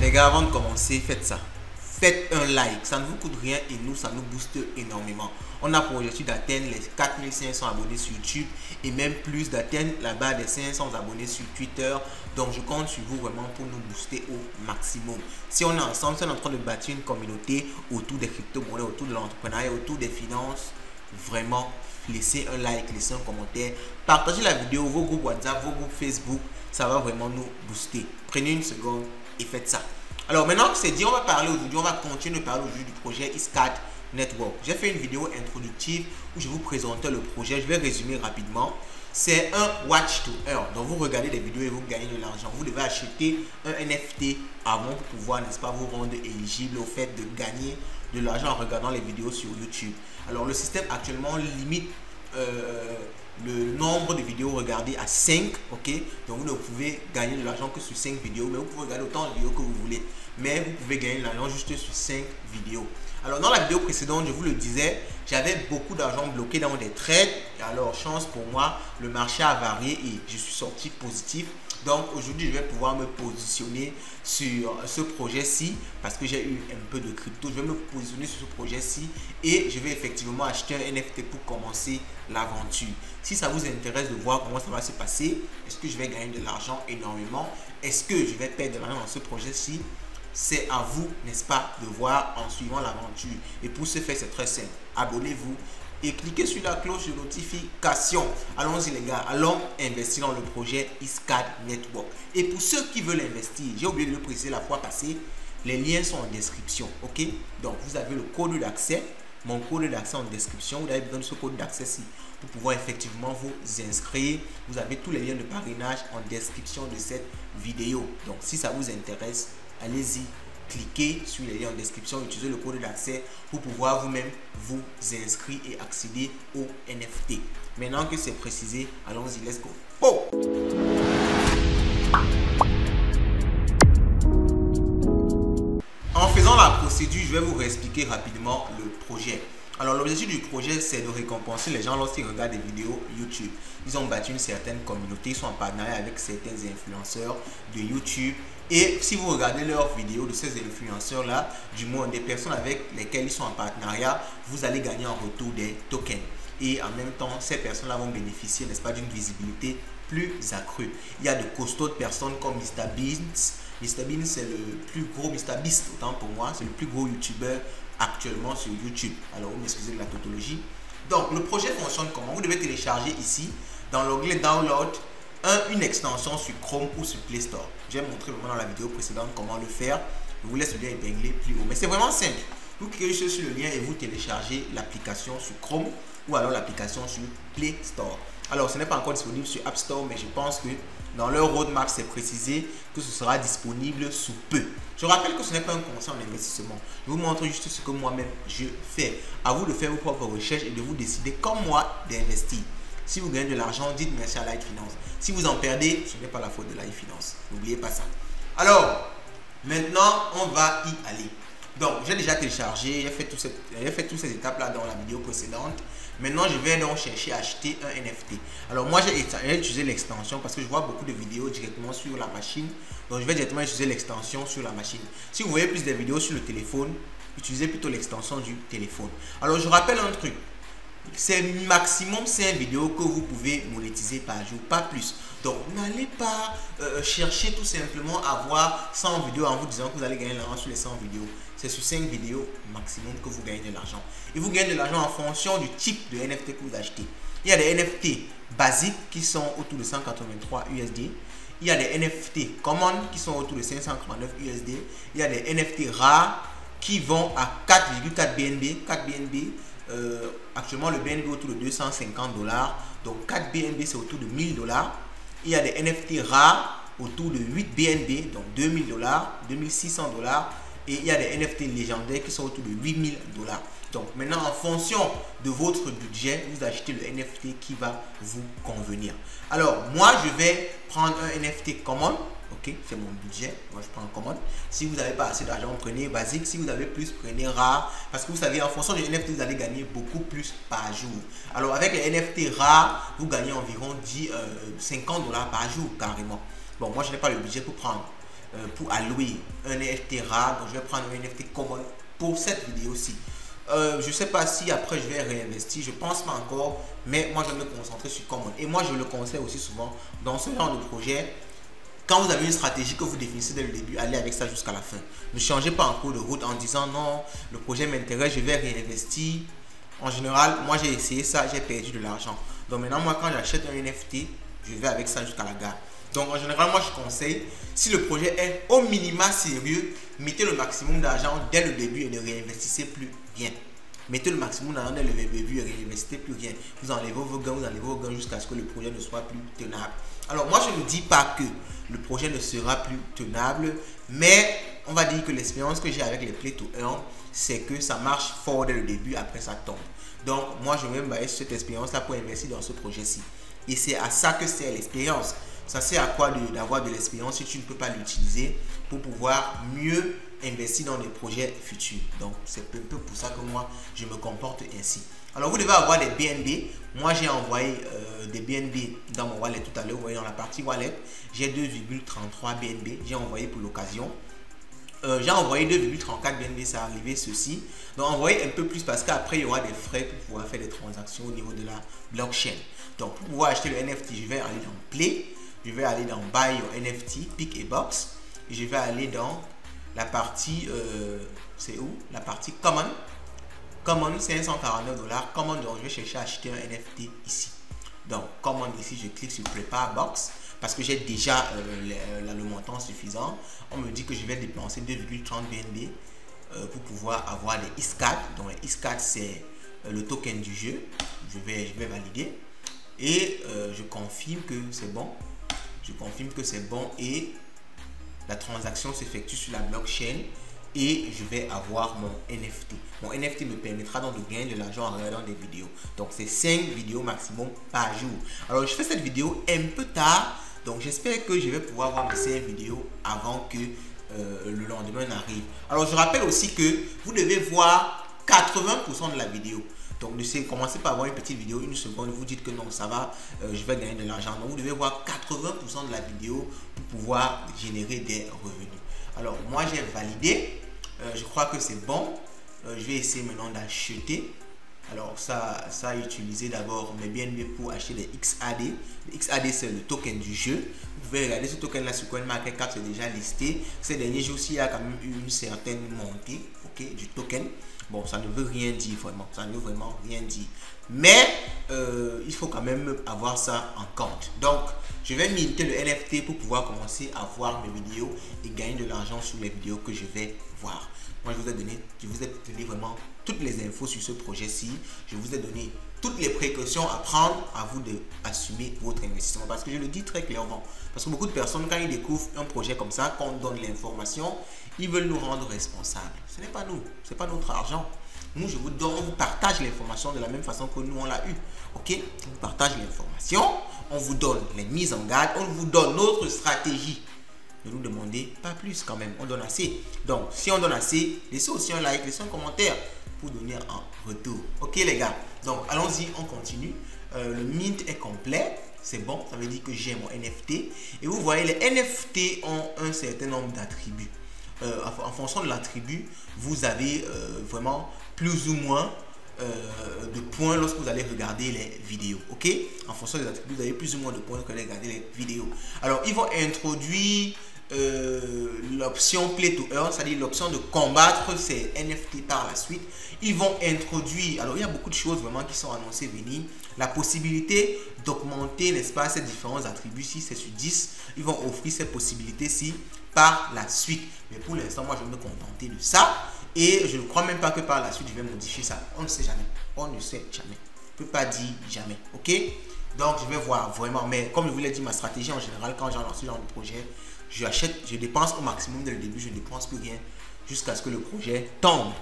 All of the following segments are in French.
Les gars, avant de commencer, faites ça. Faites un like, ça ne vous coûte rien et nous, ça nous booste énormément. On a pour objectif d'atteindre les 4500 abonnés sur YouTube et même plus, d'atteindre la barre des 500 abonnés sur Twitter. Donc, je compte sur vous vraiment pour nous booster au maximum. Si on est ensemble, si on est en train de bâtir une communauté autour des crypto-monnaies, autour de l'entrepreneuriat, autour des finances, vraiment, laissez un like, laissez un commentaire, partagez la vidéo, vos groupes WhatsApp, vos groupes Facebook, ça va vraiment nous booster. Prenez une seconde et faites ça. Alors maintenant que c'est dit, on va parler aujourd'hui, on va continuer de parler aujourd'hui du projet Iscad Network. J'ai fait une vidéo introductive où je vous présentais le projet. Je vais résumer rapidement. C'est un watch to earn. Donc vous regardez des vidéos et vous gagnez de l'argent. Vous devez acheter un NFT avant pour pouvoir, n'est-ce pas, vous rendre éligible au fait de gagner de l'argent en regardant les vidéos sur YouTube. Alors le système actuellement limite le nombre de vidéos regardées à 5, ok. Donc vous ne pouvez gagner de l'argent que sur 5 vidéos, mais vous pouvez regarder autant de vidéos que vous voulez, mais vous pouvez gagner de l'argent juste sur 5 vidéos. Alors dans la vidéo précédente, je vous le disais, j'avais beaucoup d'argent bloqué dans des trades. Alors chance pour moi, le marché a varié et je suis sorti positif. Donc aujourd'hui, je vais pouvoir me positionner sur ce projet-ci parce que j'ai eu un peu de crypto. Je vais me positionner sur ce projet-ci et je vais effectivement acheter un NFT pour commencer l'aventure. Si ça vous intéresse de voir comment ça va se passer, est-ce que je vais gagner de l'argent énormément? Est-ce que je vais perdre de l'argent dans ce projet-ci? C'est à vous, n'est-ce pas, de voir en suivant l'aventure. Et pour ce faire, c'est très simple. Abonnez-vous et cliquez sur la cloche de notification. Allons-y les gars, allons investir dans le projet Iscad Network. Et pour ceux qui veulent investir, j'ai oublié de le préciser la fois passée, les liens sont en description, ok? Donc vous avez le code d'accès, mon code d'accès en description. Vous avez besoin de ce code d'accès-ci pour pouvoir effectivement vous inscrire. Vous avez tous les liens de parrainage en description de cette vidéo. Donc si ça vous intéresse, allez-y, cliquez sur les liens en description, utilisez le code d'accès pour pouvoir vous-même vous inscrire et accéder au NFT. Maintenant que c'est précisé, allons-y, let's go. Oh! En faisant la procédure, je vais vous réexpliquer rapidement le projet. Alors l'objectif du projet, c'est de récompenser les gens lorsqu'ils regardent des vidéos YouTube. Ils ont bâti une certaine communauté, ils sont en partenariat avec certains influenceurs de YouTube. Et si vous regardez leurs vidéos de ces influenceurs-là, du moins des personnes avec lesquelles ils sont en partenariat, vous allez gagner en retour des tokens. Et en même temps, ces personnes-là vont bénéficier, n'est-ce pas, d'une visibilité plus accrue. Il y a de costaudes personnes comme MrBeast. MrBeast, c'est le plus gros, MrBeast, autant pour moi, c'est le plus gros YouTuber actuellement sur YouTube. Alors, vous m'excusez de la tautologie. Donc, le projet fonctionne comment? Vous devez télécharger ici, dans l'onglet Download, une extension sur Chrome ou sur Play Store. J'ai montré vraiment dans la vidéo précédente comment le faire. Je vous laisse le lien épinglé plus haut. Mais c'est vraiment simple. Vous cliquez sur le lien et vous téléchargez l'application sur Chrome ou alors l'application sur Play Store. Alors, ce n'est pas encore disponible sur App Store, mais je pense que dans leur roadmap, c'est précisé que ce sera disponible sous peu. Je rappelle que ce n'est pas un conseil en investissement. Je vous montre juste ce que moi-même je fais. À vous de faire vos propres recherches et de vous décider, comme moi, d'investir. Si vous gagnez de l'argent, dites merci à Light Finance. Si vous en perdez, ce n'est pas la faute de Light Finance. N'oubliez pas ça. Alors, maintenant, on va y aller. Donc, j'ai déjà téléchargé, j'ai fait toutes ces étapes-là dans la vidéo précédente. Maintenant, je vais donc chercher à acheter un NFT. Alors, moi, j'ai utilisé l'extension parce que je vois beaucoup de vidéos directement sur la machine. Donc, je vais directement utiliser l'extension sur la machine. Si vous voyez plus de vidéos sur le téléphone, utilisez plutôt l'extension du téléphone. Alors, je rappelle un truc. C'est maximum 5 vidéos que vous pouvez monétiser par jour, pas plus. Donc, n'allez pas chercher tout simplement à voir 100 vidéos en vous disant que vous allez gagner de l'argent sur les 100 vidéos. C'est sur 5 vidéos maximum que vous gagnez de l'argent. Et vous gagnez de l'argent en fonction du type de NFT que vous achetez. Il y a des NFT basiques qui sont autour de 183 USD. Il y a des NFT common qui sont autour de 539 USD. Il y a des NFT rares qui vont à 4,4 BNB. 4 BNB. Actuellement, le BNB est autour de 250 $. Donc, 4 BNB, c'est autour de 1000 $. Il y a des NFT rares autour de 8 BNB, donc 2000 $, 2600 $. Et il y a des NFT légendaires qui sont autour de 8000 $. Donc, maintenant, en fonction de votre budget, vous achetez le NFT qui va vous convenir. Alors, moi, je vais prendre un NFT common. Ok, c'est mon budget. Moi, je prends commande. Si vous n'avez pas assez d'argent, prenez basique. Si vous avez plus, prenez rare. Parce que vous savez, en fonction des NFT, vous allez gagner beaucoup plus par jour. Alors, avec les NFT rares, vous gagnez environ 50 $ par jour, carrément. Bon, moi, je n'ai pas le budget pour prendre pour allouer un NFT rare. Donc je vais prendre un NFT common pour cette vidéo-ci. Je ne sais pas si après je vais réinvestir, je pense pas encore, mais moi je vais me concentrer sur common. Et moi je le conseille aussi souvent dans ce genre de projet. Quand vous avez une stratégie que vous définissez dès le début, allez avec ça jusqu'à la fin. Ne changez pas en cours de route en disant non, le projet m'intéresse, je vais réinvestir. En général, moi j'ai essayé ça, j'ai perdu de l'argent. Donc maintenant, moi quand j'achète un NFT, je vais avec ça jusqu'à la gare. Donc en général, moi je conseille, si le projet est au minima sérieux, mettez le maximum d'argent dès le début et ne réinvestissez plus rien. Mettez le maximum d'argent dès le début et réinvestissez plus rien. Vous enlevez vos gains, jusqu'à ce que le projet ne soit plus tenable. Alors moi je ne dis pas que le projet ne sera plus tenable, mais on va dire que l'expérience que j'ai avec les Play to Earn, c'est que ça marche fort dès le début, après ça tombe. Donc moi je vais me baser sur cette expérience-là pour investir dans ce projet-ci. Et c'est à ça que sert l'expérience. Ça sert à quoi d'avoir de l'expérience si tu ne peux pas l'utiliser pour pouvoir mieux investir dans des projets futurs. Donc c'est un peu pour ça que moi je me comporte ainsi. Alors vous devez avoir des BNB. Moi j'ai envoyé des BNB dans mon wallet tout à l'heure. Vous voyez dans la partie wallet, j'ai 2,33 BNB. J'ai envoyé pour l'occasion. J'ai envoyé 2,34 BNB, ça est arrivé ceci. Donc envoyez un peu plus parce qu'après il y aura des frais pour pouvoir faire des transactions au niveau de la blockchain. Donc pour pouvoir acheter le NFT, je vais aller dans Play, je vais aller dans Buy Your NFT, Pick a Box, et je vais aller dans la partie, c'est où? La partie Common. Common, c'est 149 $. Common, donc je vais chercher à acheter un NFT ici. Donc Common, ici je clique sur Prepare Box parce que j'ai déjà le montant suffisant. On me dit que je vais dépenser 2,30 BNB pour pouvoir avoir les ISCAT. Donc les ISCAT, c'est le token du jeu. Je vais valider et je confirme que c'est bon. Je confirme que c'est bon et la transaction s'effectue sur la blockchain et je vais avoir mon NFT. Mon NFT me permettra donc de gagner de l'argent en regardant des vidéos. Donc c'est 5 vidéos maximum par jour. Alors je fais cette vidéo un peu tard, donc j'espère que je vais pouvoir voir mes 5 vidéos avant que le lendemain n'arrive. Alors je rappelle aussi que vous devez voir 80% de la vidéo. Donc commencez par avoir une petite vidéo, une seconde, vous dites que non, ça va, je vais gagner de l'argent. Donc vous devez voir 80% de la vidéo pour pouvoir générer des revenus. Alors moi j'ai validé, je crois que c'est bon. Je vais essayer maintenant d'acheter. Alors ça a utilisé d'abord mes BNB pour acheter des XAD. Le XAD c'est le token du jeu. Vous pouvez regarder ce token là sur CoinMarketCap, c'est déjà listé. Ces derniers jours il y a quand même eu une certaine montée, ok, du token. Bon, ça ne veut rien dire vraiment, ça ne veut vraiment rien dire. Mais il faut quand même avoir ça en compte. Donc, je vais minter le NFT pour pouvoir commencer à voir mes vidéos et gagner de l'argent sur les vidéos que je vais voir. Moi, je vous ai donné vraiment toutes les infos sur ce projet-ci. Je vous ai donné toutes les précautions à prendre, à vous d'assumer votre investissement. Parce que je le dis très clairement. Parce que beaucoup de personnes, quand ils découvrent un projet comme ça, quand on donne l'information, ils veulent nous rendre responsables. Ce n'est pas nous, ce n'est pas notre argent. Nous, je vous donne, on vous partage l'information de la même façon que nous, on l'a eu. Ok? On vous partage l'information, on vous donne les mises en garde, on vous donne notre stratégie. Ne nous demandez pas plus quand même, on donne assez. Donc, si on donne assez, laissez aussi un like, laissez un commentaire pour donner un retour. Ok les gars? Donc, allons-y, on continue. Le mint est complet. C'est bon, ça veut dire que j'ai mon NFT. Et vous voyez, les NFT ont un certain nombre d'attributs. En fonction de l'attribut, vous avez vraiment plus ou moins de points lorsque vous allez regarder les vidéos. Ok? En fonction des attributs, vous avez plus ou moins de points lorsque vous allez regarder les vidéos. Alors, ils vont introduire l'option Play to Earn, c'est-à-dire l'option de combattre ces NFT par la suite. Ils vont introduire, alors il y a beaucoup de choses vraiment qui sont annoncées venir, la possibilité d'augmenter, n'est-ce pas, ces différents attributs. Si c'est sur 10, ils vont offrir ces possibilités-ci par la suite. Mais pour l'instant, moi, je vais me contenter de ça. Et je ne crois même pas que par la suite, je vais modifier ça. On ne sait jamais. On ne sait jamais. Je ne peux pas dire jamais. Ok? Donc, je vais voir vraiment. Mais comme je vous l'ai dit, ma stratégie en général, quand j'ai lancé ce genre de projet, je dépense au maximum dès le début. Je ne dépense plus rien jusqu'à ce que le projet tombe.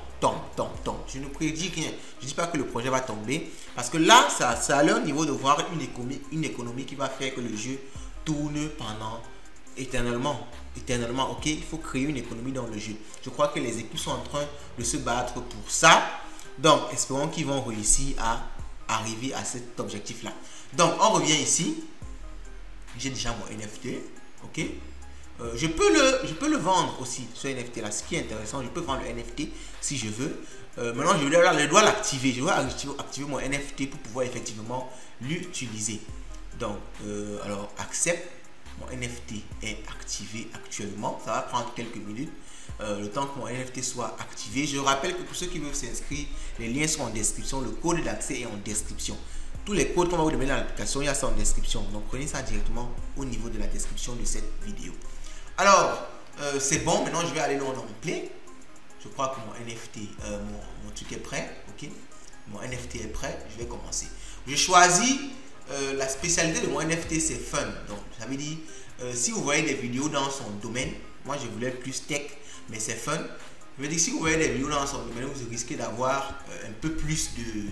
Je ne prédis rien. Je ne dis pas que le projet va tomber. Parce que là, ça a leur niveau de voir une économie qui va faire que le jeu tourne pendant éternellement, ok? Il faut créer une économie dans le jeu. Je crois que les équipes sont en train de se battre pour ça. Donc, espérons qu'ils vont réussir à arriver à cet objectif-là. Donc, on revient ici. J'ai déjà mon NFT, ok? je peux le vendre aussi, ce NFT là. Ce qui est intéressant, je peux vendre le NFT si je veux. Maintenant, je dois l'activer. Je dois activer mon NFT pour pouvoir effectivement l'utiliser. Donc, alors, accepte. Mon NFT est activé actuellement. Ça va prendre quelques minutes. Le temps que mon NFT soit activé. Je rappelle que pour ceux qui veulent s'inscrire, les liens sont en description. Le code d'accès est en description. Tous les codes qu'on va vous donner dans l'application, il y a ça en description. Donc, prenez ça directement au niveau de la description de cette vidéo. Alors, c'est bon. Maintenant, je vais aller dans Play. Je crois que mon NFT, mon truc est prêt. Ok, mon NFT est prêt. Je vais commencer. Je choisis la spécialité de mon NFT, c'est fun. Donc, ça veut dire, si vous voyez des vidéos dans son domaine, moi je voulais plus tech, mais c'est fun. Je veux dire, si vous voyez des vidéos dans son domaine, vous risquez d'avoir un peu plus de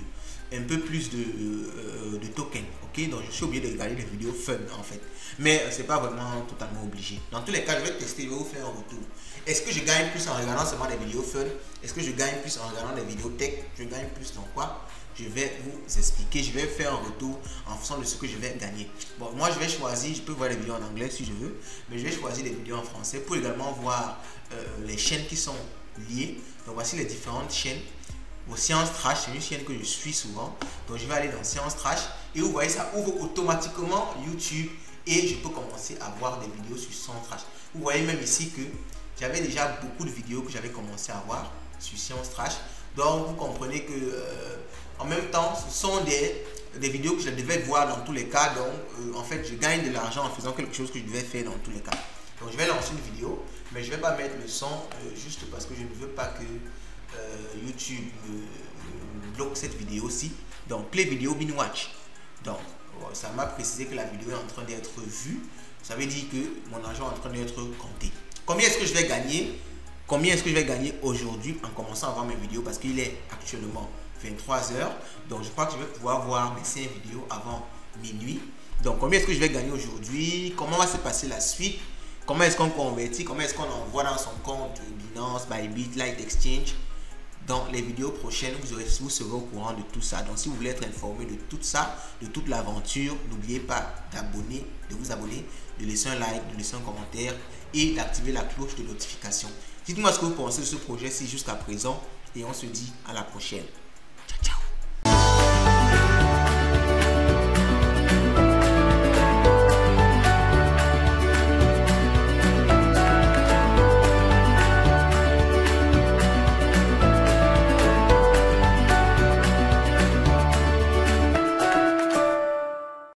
tokens. Ok, donc je suis obligé de regarder des vidéos fun en fait, mais c'est pas vraiment totalement obligé. Dans tous les cas, je vais tester, je vais vous faire un retour. Est-ce que je gagne plus en regardant seulement des vidéos fun? Est-ce que je gagne plus en regardant des vidéos tech? Je gagne plus dans quoi? Je vais vous expliquer, je vais faire un retour en fonction de ce que je vais gagner. Bon, moi je vais choisir, je peux voir les vidéos en anglais si je veux, mais je vais choisir des vidéos en français pour également voir les chaînes qui sont liées. Donc voici les différentes chaînes. Science Trash, c'est une chaîne que je suis souvent. Donc je vais aller dans Science Trash et vous voyez, ça ouvre automatiquement YouTube et je peux commencer à voir des vidéos sur Science Trash. Vous voyez même ici que j'avais déjà beaucoup de vidéos que j'avais commencé à voir sur Science Trash. Donc vous comprenez que en même temps, ce sont des vidéos que je devais voir dans tous les cas. Donc en fait, je gagne de l'argent en faisant quelque chose que je devais faire dans tous les cas. Donc je vais lancer une vidéo, mais je ne vais pas mettre le son juste parce que je ne veux pas que YouTube bloque cette vidéo-ci. Donc play vidéo bin watch. Donc ça m'a précisé que la vidéo est en train d'être vue. Ça veut dire que mon argent est en train d'être compté. Combien est-ce que je vais gagner? Combien est-ce que je vais gagner aujourd'hui en commençant à voir mes vidéos? Parce qu'il est actuellement 23 h. Donc je crois que je vais pouvoir voir mes 5 vidéos avant minuit. Donc combien est-ce que je vais gagner aujourd'hui? Comment va se passer la suite? Comment est-ce qu'on convertit? Comment est-ce qu'on envoie dans son compte Binance, Bybit, Light Exchange? Dans les vidéos prochaines, vous serez au courant de tout ça. Donc si vous voulez être informé de tout ça, de toute l'aventure, n'oubliez pas de vous abonner, de laisser un like, de laisser un commentaire et d'activer la cloche de notification. Dites-moi ce que vous pensez de ce projet-ci jusqu'à présent et on se dit à la prochaine.